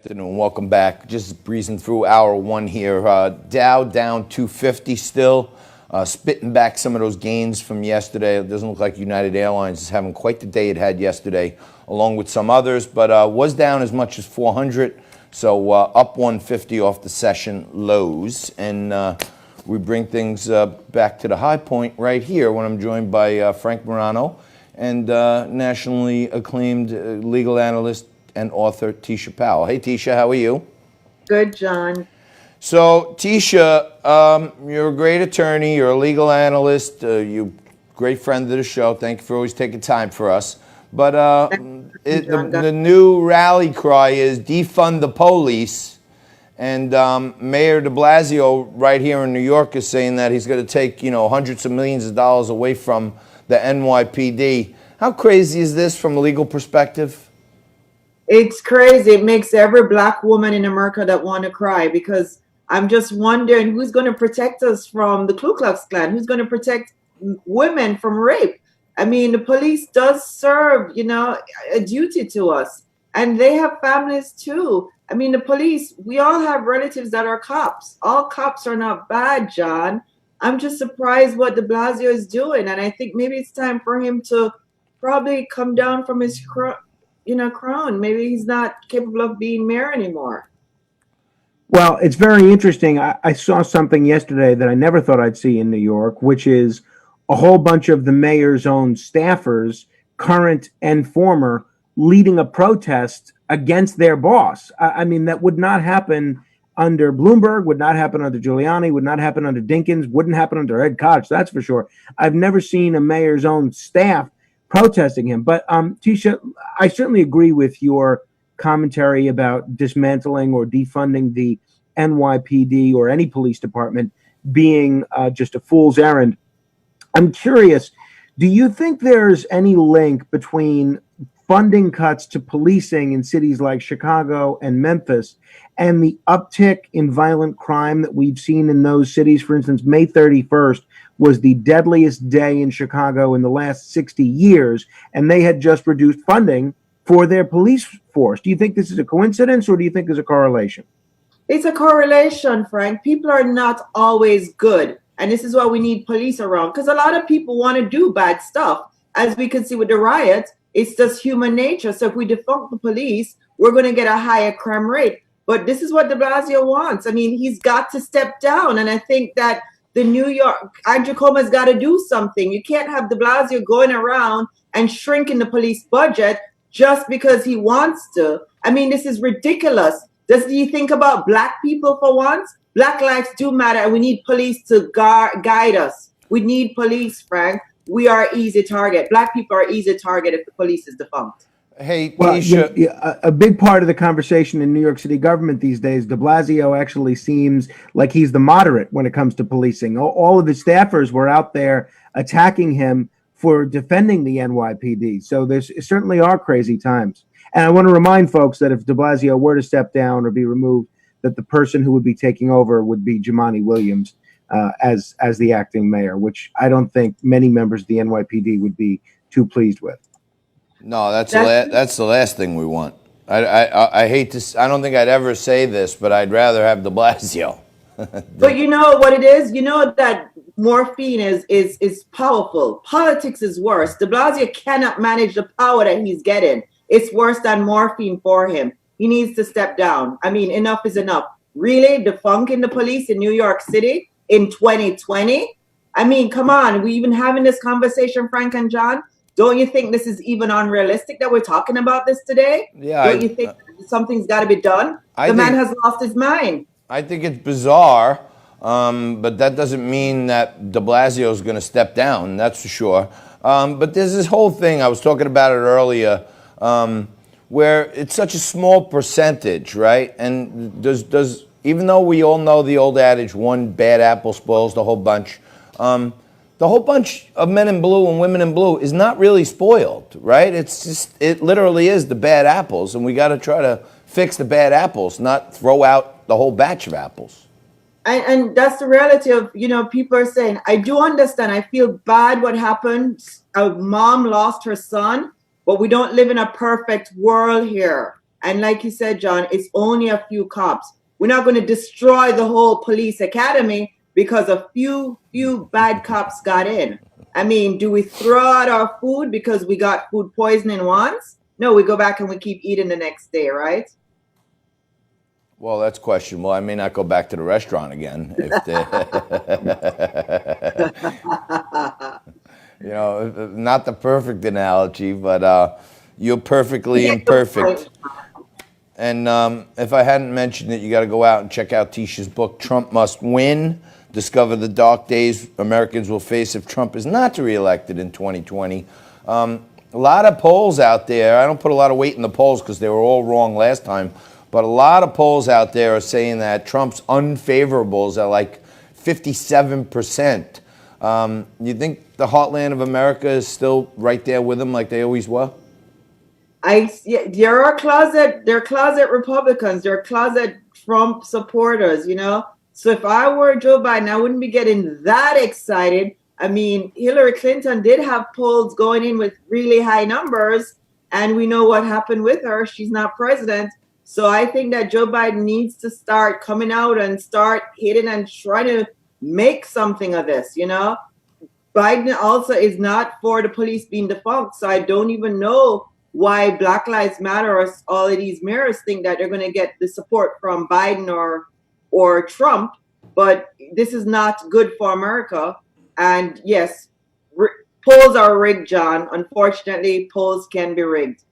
Afternoon. Welcome back. Just breezing through hour one here. Dow down 250 still, spitting back some of those gains from yesterday. It doesn't look like United Airlines is having quite the day it had yesterday, along with some others, but was down as much as 400. So up 150 off the session lows. And we bring things back to the high point right here when I'm joined by Frank Morano and nationally acclaimed legal analyst and author Teisha Powell. Hey, Teisha, how are you? Good, John. So, Teisha, you're a great attorney. You're a legal analyst. You're a great friend of the show. Thank you for always taking time for us. But the new rally cry is defund the police. And Mayor de Blasio right here in New York is saying that he's going to take, hundreds of millions of dollars away from the NYPD. How crazy is this from a legal perspective? It's crazy. It makes every black woman in America that want to cry, because I'm just wondering who's going to protect us from the Ku Klux Klan? Who's going to protect women from rape? I mean, the police does serve, a duty to us, and they have families too. I mean, the police, we all have relatives that are cops. All cops are not bad, John. I'm just surprised what de Blasio is doing, and I think maybe it's time for him to probably come down from his crown. Maybe he's not capable of being mayor anymore. Well, it's very interesting. I saw something yesterday that I never thought I'd see in New York, which is a whole bunch of the mayor's own staffers, current and former, leading a protest against their boss. I mean, that would not happen under Bloomberg, would not happen under Giuliani, would not happen under Dinkins, wouldn't happen under Ed Koch, that's for sure. I've never seen a mayor's own staff protesting him. But Teisha, I certainly agree with your commentary about dismantling or defunding the NYPD or any police department being just a fool's errand. I'm curious, do you think there's any link between funding cuts to policing in cities like Chicago and Memphis and the uptick in violent crime that we've seen in those cities? For instance, May 31st was the deadliest day in Chicago in the last 60 years, and they had just reduced funding for their police force. Do you think this is a coincidence, or do you think there's a correlation? It's a correlation, Frank. People are not always good, and this is why we need police around, because a lot of people want to do bad stuff. As we can see with the riots, it's just human nature. So if we defund the police, we're going to get a higher crime rate. But this is what de Blasio wants. I mean, he's got to step down, and I think that the New York, Andrew Cuomo's got to do something. You can't have de Blasio going around and shrinking the police budget just because he wants to. I mean, this is ridiculous. Do you think about black people for once? Black lives do matter, and we need police to guide us. We need police, Frank. We are an easy target. Black people are an easy target if the police is defunct. Hey, well, Teisha. A big part of the conversation in New York City government these days, de Blasio actually seems like he's the moderate when it comes to policing. All of his staffers were out there attacking him for defending the NYPD. So there certainly are crazy times. And I want to remind folks that if de Blasio were to step down or be removed, that the person who would be taking over would be Jumaane Williams as the acting mayor, which I don't think many members of the NYPD would be too pleased with. No, that's the last thing we want. I hate to. I don't think I'd ever say this, but I'd rather have de Blasio. But you know what it is? You know that morphine is powerful. Politics is worse. De Blasio cannot manage the power that he's getting. It's worse than morphine for him. He needs to step down. I mean, enough is enough. Really, defunking the police in New York City in 2020? I mean, come on. We even having this conversation, Frank and John? Don't you think this is even unrealistic that we're talking about this today? Yeah. Don't you think something's got to be done? The man has lost his mind. I think it's bizarre, but that doesn't mean that de Blasio is going to step down. That's for sure. But there's this whole thing, I was talking about it earlier, where it's such a small percentage, right? And does even though we all know the old adage, one bad apple spoils the whole bunch, the whole bunch of men in blue and women in blue is not really spoiled, right? It literally is the bad apples, and we got to try to fix the bad apples, not throw out the whole batch of apples. And that's the reality of, people are saying, I do understand. I feel bad what happened. A mom lost her son, but we don't live in a perfect world here. And like you said, John, it's only a few cops. We're not going to destroy the whole police academy because a few bad cops got in. I mean, do we throw out our food because we got food poisoning once? No, we go back and we keep eating the next day, right? Well, that's questionable. I may not go back to the restaurant again if you know, not the perfect analogy, but you're perfectly imperfect. And if I hadn't mentioned it, you got to go out and check out Teisha's book, Trump Must Win. Discover the dark days Americans will face if Trump is not reelected in 2020. A lot of polls out there. I don't put a lot of weight in the polls because they were all wrong last time. But a lot of polls out there are saying that Trump's unfavorables are like 57%. You think the heartland of America is still right there with him like they always were? There are closet Republicans, they're closet Trump supporters, you know. So if I were Joe Biden, I wouldn't be getting that excited. I mean, Hillary Clinton did have polls going in with really high numbers, and we know what happened with her. She's not president. So I think that Joe Biden needs to start coming out and start hitting and trying to make something of this, you know. Biden also is not for the police being defunct. So I don't even know why Black Lives Matter or all of these mayors think that they're going to get the support from Biden or Trump. But this is not good for America. And yes, polls are rigged, John. Unfortunately, polls can be rigged.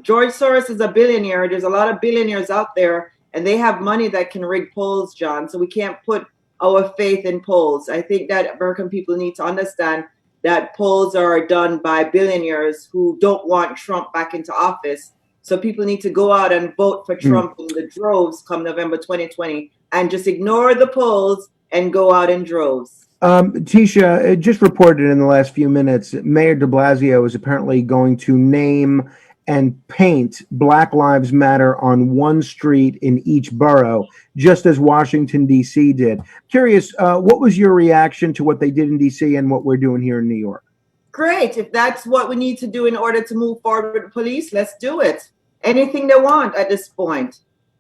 George Soros is a billionaire. There's a lot of billionaires out there, and they have money that can rig polls, John. So we can't put our faith in polls. I think that American people need to understand that polls are done by billionaires who don't want Trump back into office. So people need to go out and vote for Trump in the droves come November 2020 and just ignore the polls and go out in droves. Teisha, it just reported in the last few minutes, Mayor de Blasio is apparently going to name and paint Black Lives Matter on one street in each borough, just as Washington, D.C. did. Curious, what was your reaction to what they did in D.C. and what we're doing here in New York? Great. If that's what we need to do in order to move forward with the police, let's do it. Anything they want at this point.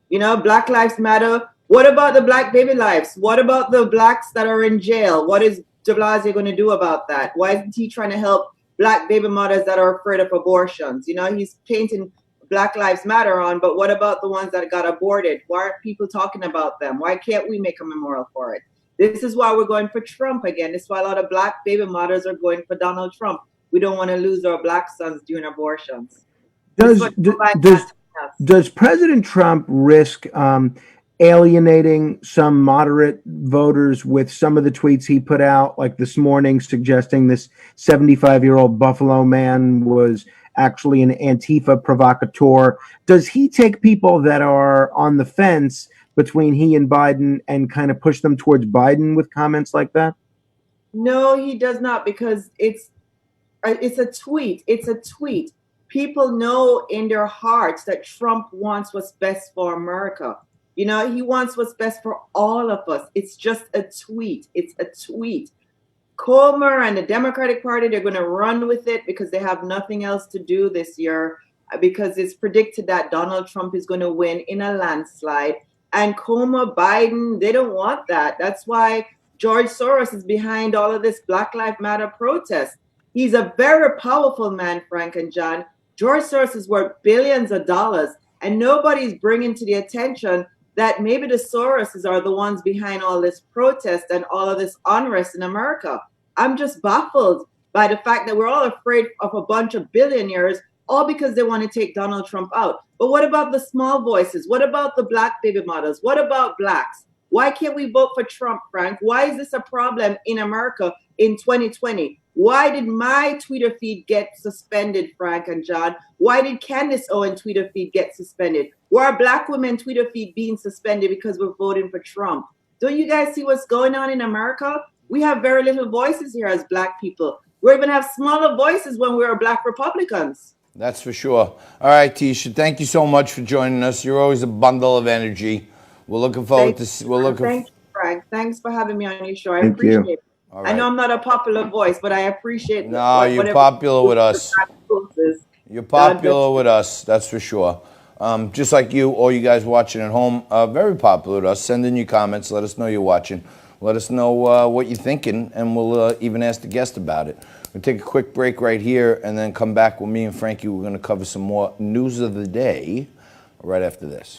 You know, Black Lives Matter. What about the Black baby lives? What about the Blacks that are in jail? What is de Blasio going to do about that? Why isn't he trying to help Black baby mothers that are afraid of abortions? You know, he's painting Black Lives Matter on, but what about the ones that got aborted? Why aren't people talking about them? Why can't we make a memorial for it? This is why we're going for Trump again. This is why a lot of Black baby mothers are going for Donald Trump. We don't want to lose our Black sons during abortions. Does President Trump risk alienating some moderate voters with some of the tweets he put out, like this morning, suggesting this 75-year-old Buffalo man was actually an Antifa provocateur? Does he take people that are on the fence between he and Biden and kind of push them towards Biden with comments like that? No, he does not, because it's a tweet. It's a tweet. People know in their hearts that Trump wants what's best for America. You know, he wants what's best for all of us. It's just a tweet. It's a tweet. Comer and the Democratic Party, they're going to run with it because they have nothing else to do this year, because it's predicted that Donald Trump is going to win in a landslide. And Comer, Biden, they don't want that. That's why George Soros is behind all of this Black Lives Matter protest. He's a very powerful man, Frank and John. George Soros is worth billions of dollars, and nobody's bringing to the attention that maybe the Soroses are the ones behind all this protest and all of this unrest in America. I'm just baffled by the fact that we're all afraid of a bunch of billionaires, all because they want to take Donald Trump out. But what about the small voices? What about the Black baby mothers? What about Blacks? Why can't we vote for Trump, Frank? Why is this a problem in America in 2020? Why did my Twitter feed get suspended, Frank and John? Why did Candace Owen Twitter feed get suspended? Why are Black women Twitter feed being suspended because we're voting for Trump? Don't you guys see what's going on in America? We have very little voices here as Black people. We're going to have smaller voices when we're Black Republicans. That's for sure. All right, Teisha, thank you so much for joining us. You're always a bundle of energy. We're looking forward to. Thank you, Frank. Thanks for having me on your show. I appreciate it. Right. I know I'm not a popular voice, but I appreciate. No, you're popular with us. You're popular with us, that's for sure. Just like you, all you guys watching at home, very popular with us. Send in your comments. Let us know you're watching. Let us know what you're thinking, and we'll even ask the guest about it. We'll take a quick break right here and then come back with me and Frankie. We're going to cover some more news of the day right after this.